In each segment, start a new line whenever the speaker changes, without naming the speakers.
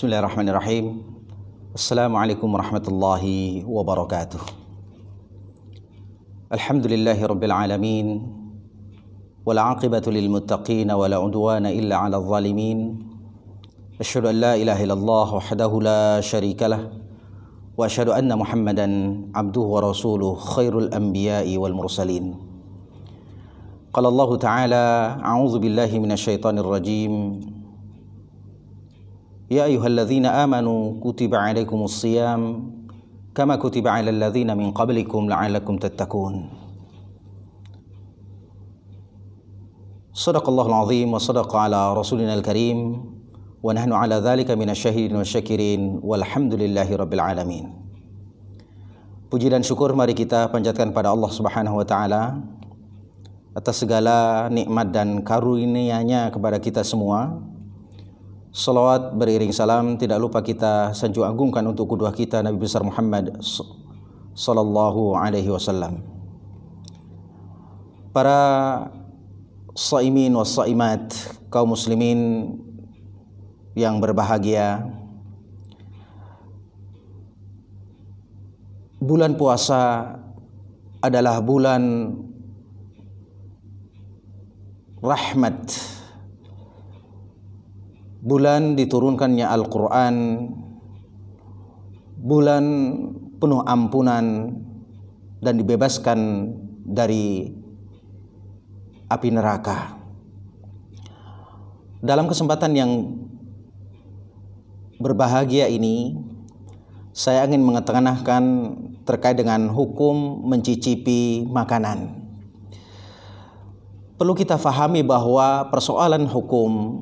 Bismillahirrahmanirrahim. Assalamualaikum warahmatullahi wabarakatuh. Alhamdulillahi rabbil alamin. Wal aqibatu lil muttaqin wa la udwana illa 'alal zalimin. Asyhadu an la ilaha illallah wahdahu la syarika lah wa asyhadu anna Muhammadan abduhu wa rasuluh khairul anbiya'i wal mursalin. Qala Allah ta'ala a'udzu billahi minasyaitonir rajim. Ya ayyuhalladzina amanu kutiba 'alaikumus shiyam kama kutiba 'alal ladzina min qablikum la'allakum tattaqun. Shadaqallahul 'azim wa shadaqa 'ala rasulinal karim wa nahnu 'ala dzalika minasyahidin wasyakirin walhamdulillahi rabbil alamin. Puji dan syukur mari kita panjatkan pada Allah Subhanahu wa taala atas segala nikmat dan karunia-Nya kepada kita semua. Salawat beriring salam tidak lupa kita sanjung agungkan untuk qudwah kita Nabi besar Muhammad sallallahu alaihi wasallam. Para shaimin was shaimat, kaum muslimin yang berbahagia, bulan puasa adalah bulan rahmat, bulan diturunkannya Al-Quran, bulan penuh ampunan dan dibebaskan dari api neraka. Dalam kesempatan yang berbahagia ini, saya ingin mengetengankan terkait dengan hukum mencicipi makanan. Perlu kita fahami bahwa persoalan hukum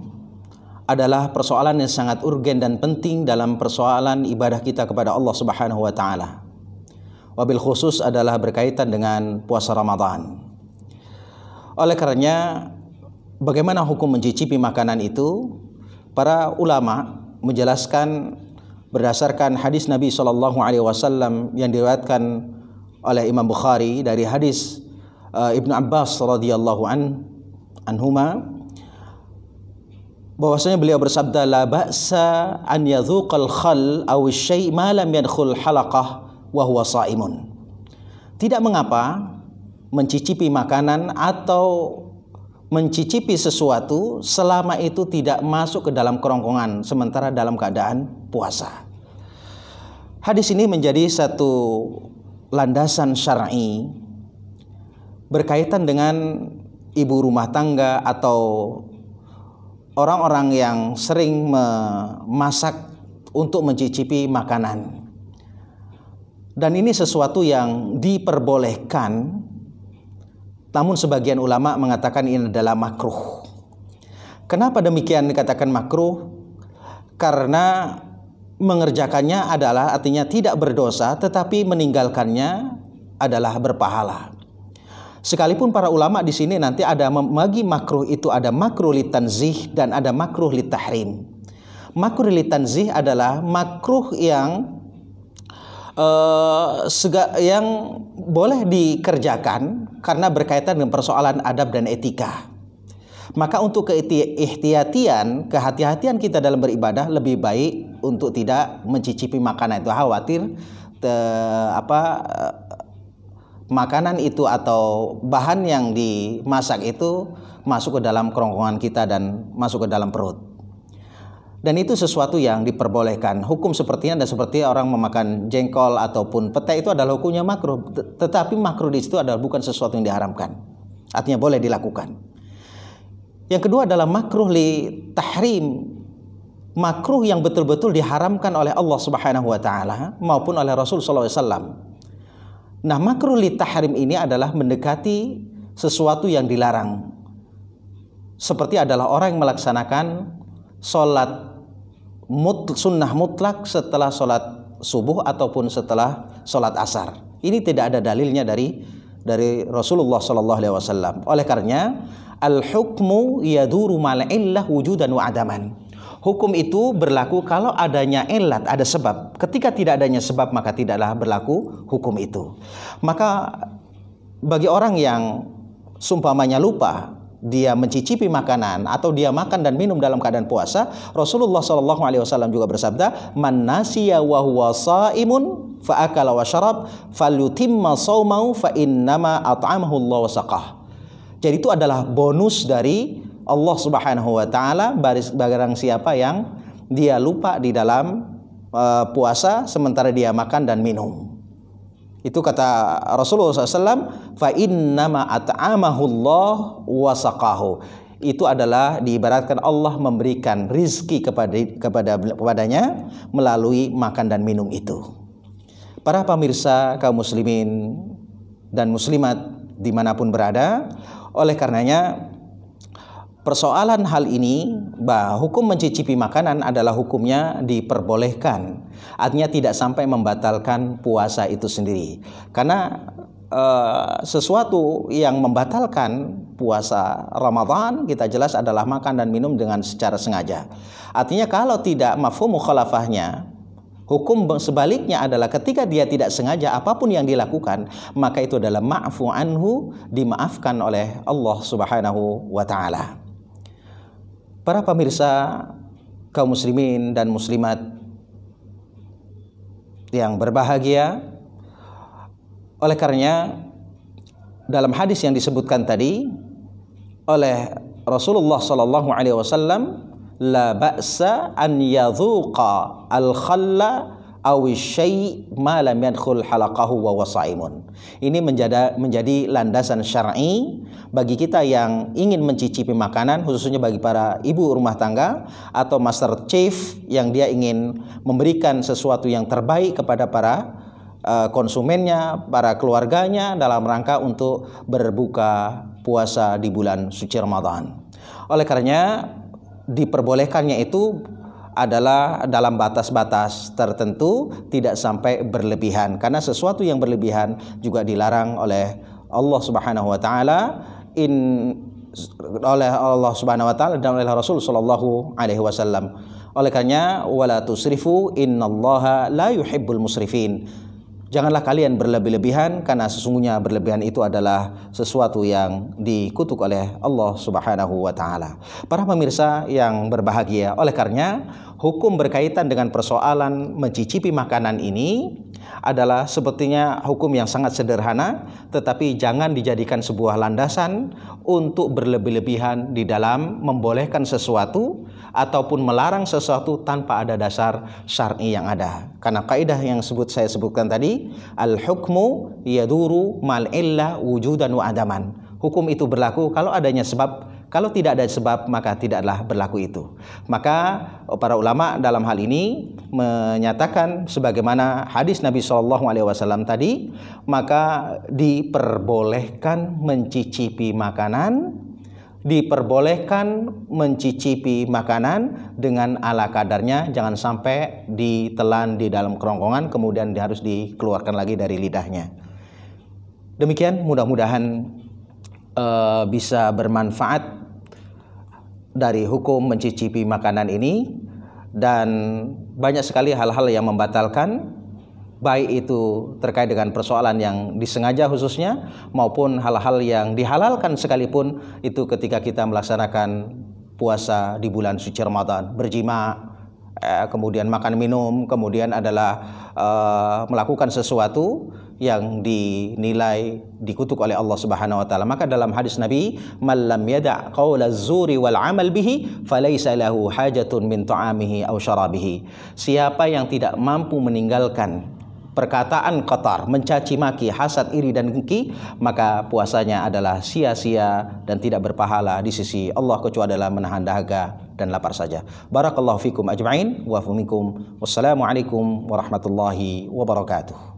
adalah persoalan yang sangat urgen dan penting dalam persoalan ibadah kita kepada Allah Subhanahu wa taala. Wabil khusus adalah berkaitan dengan puasa Ramadan. Oleh karenanya, bagaimana hukum mencicipi makanan itu? Para ulama menjelaskan berdasarkan hadis Nabi sallallahu alaihi wasallam yang diriwayatkan oleh Imam Bukhari dari hadis Ibnu Abbas radhiyallahu anhuma, bahwasanya beliau bersabda, la ba'sa an yadhuqal khal aw syai' ma lam yadkhul halaqah wa huwa shaimun. Tidak mengapa mencicipi makanan atau mencicipi sesuatu selama itu tidak masuk ke dalam kerongkongan sementara dalam keadaan puasa. Hadis ini menjadi satu landasan syar'i berkaitan dengan ibu rumah tangga atau orang-orang yang sering memasak untuk mencicipi makanan. Dan ini sesuatu yang diperbolehkan, namun sebagian ulama mengatakan ini adalah makruh. Kenapa demikian dikatakan makruh? Karena mengerjakannya adalah artinya tidak berdosa, tetapi meninggalkannya adalah berpahala. Sekalipun para ulama di sini nanti ada membagi makruh itu, ada makruh litanzih dan ada makruh litahrim. Makruh litanzih adalah makruh yang boleh dikerjakan karena berkaitan dengan persoalan adab dan etika. Maka untuk kehati-hatian kita dalam beribadah lebih baik untuk tidak mencicipi makanan itu, khawatir makanan itu atau bahan yang dimasak itu masuk ke dalam kerongkongan kita dan masuk ke dalam perut. Dan itu sesuatu yang diperbolehkan. Hukum sepertinya dan seperti orang memakan jengkol ataupun pete itu adalah hukumnya makruh. Tetapi makruh di situ adalah bukan sesuatu yang diharamkan. Artinya boleh dilakukan. Yang kedua adalah makruh li tahrim. Makruh yang betul-betul diharamkan oleh Allah Subhanahu wa taala maupun oleh Rasul sallallahu alaihi wasallam. Nah, makruh li tahrim ini adalah mendekati sesuatu yang dilarang. Seperti adalah orang yang melaksanakan sholat sunnah mutlak setelah sholat subuh ataupun setelah sholat asar. Ini tidak ada dalilnya dari Rasulullah sallallahu alaihi wasallam. Oleh karenanya, al-hukmu yaduru mal illah wujudan wa adaman. Hukum itu berlaku kalau adanya illat, ada sebab. Ketika tidak adanya sebab, maka tidaklah berlaku hukum itu. Maka bagi orang yang sumpamanya lupa dia mencicipi makanan atau dia makan dan minum dalam keadaan puasa, Rasulullah SAW juga bersabda, "Man nasiya wa huwa shaimun fa akala wa syarab falyutimma shaumau fa innama at'amahu Allah wa saqah." Jadi itu adalah bonus dari Allah Subhanahu wa taala barang siapa yang dia lupa di dalam puasa sementara dia makan dan minum. Itu kata Rasulullah SAW, fa innama at'amahu Allah wa saqahu. Itu adalah diibaratkan Allah memberikan rizki kepadanya melalui makan dan minum itu. Para pemirsa kaum muslimin dan muslimat dimanapun berada, oleh karenanya persoalan hal ini, bahwa hukum mencicipi makanan adalah hukumnya diperbolehkan. Artinya tidak sampai membatalkan puasa itu sendiri. Karena sesuatu yang membatalkan puasa Ramadan kita jelas adalah makan dan minum dengan secara sengaja. Artinya kalau tidak mafhum mukhalafahnya, hukum sebaliknya adalah ketika dia tidak sengaja apapun yang dilakukan, maka itu adalah ma'fu anhu, dimaafkan oleh Allah Subhanahu wa taala. Para pemirsa kaum muslimin dan muslimat yang berbahagia, oleh karenanya dalam hadis yang disebutkan tadi oleh Rasulullah sallallahu alaihi wasallam, la ba'sa an yadhuqa al-khalla aw syai' ma lam yadkhul halaqahu wa wasaimun. Ini menjadi landasan syar'i bagi kita yang ingin mencicipi makanan, khususnya bagi para ibu rumah tangga atau master chef yang dia ingin memberikan sesuatu yang terbaik kepada para konsumennya, para keluarganya dalam rangka untuk berbuka puasa di bulan suci Ramadan. Oleh karenanya diperbolehkannya itu adalah dalam batas-batas tertentu, tidak sampai berlebihan, karena sesuatu yang berlebihan juga dilarang oleh Allah Subhanahu wa taala, oleh Allah Subhanahu wa taala dan oleh Rasul sallallahu alaihi wasallam. Oleh karenanya wala tusrifu innallaha la yuhibbul musrifin. Janganlah kalian berlebih-lebihan, karena sesungguhnya berlebihan itu adalah sesuatu yang dikutuk oleh Allah Subhanahu wa taala. Para pemirsa yang berbahagia, oleh karenanya hukum berkaitan dengan persoalan mencicipi makanan ini adalah sepertinya hukum yang sangat sederhana, tetapi jangan dijadikan sebuah landasan untuk berlebih-lebihan di dalam membolehkan sesuatu ataupun melarang sesuatu tanpa ada dasar syar'i yang ada. Karena kaidah yang saya sebutkan tadi, al-hukmu yaduru mal illa wujudan wa adaman. Hukum itu berlaku kalau adanya sebab, kalau tidak ada sebab maka tidaklah berlaku itu. Maka para ulama dalam hal ini menyatakan sebagaimana hadis Nabi SAW tadi, maka diperbolehkan mencicipi makanan, diperbolehkan mencicipi makanan dengan ala kadarnya, jangan sampai ditelan di dalam kerongkongan kemudian harus dikeluarkan lagi dari lidahnya. Demikian, mudah-mudahan bisa bermanfaat dari hukum mencicipi makanan ini, dan banyak sekali hal-hal yang membatalkan, baik itu terkait dengan persoalan yang disengaja khususnya maupun hal-hal yang dihalalkan sekalipun, itu ketika kita melaksanakan puasa di bulan suci Ramadan, berjima, kemudian makan minum, kemudian adalah melakukan sesuatu yang dinilai dikutuk oleh Allah Subhanahu wa taala. Maka dalam hadis Nabi, "Man lam yada' qaula az-zuri wal 'amal bihi falaysa lahu hajatun min ta'amihi aw syarabihi." Siapa yang tidak mampu meninggalkan perkataan qatar, mencaci maki, hasad, iri dan dengki, maka puasanya adalah sia-sia dan tidak berpahala di sisi Allah kecuali adalah menahan dahaga dan lapar saja. Barakallahu fikum ajma'in wa fikum. Wassalamualaikum warahmatullahi wabarakatuh.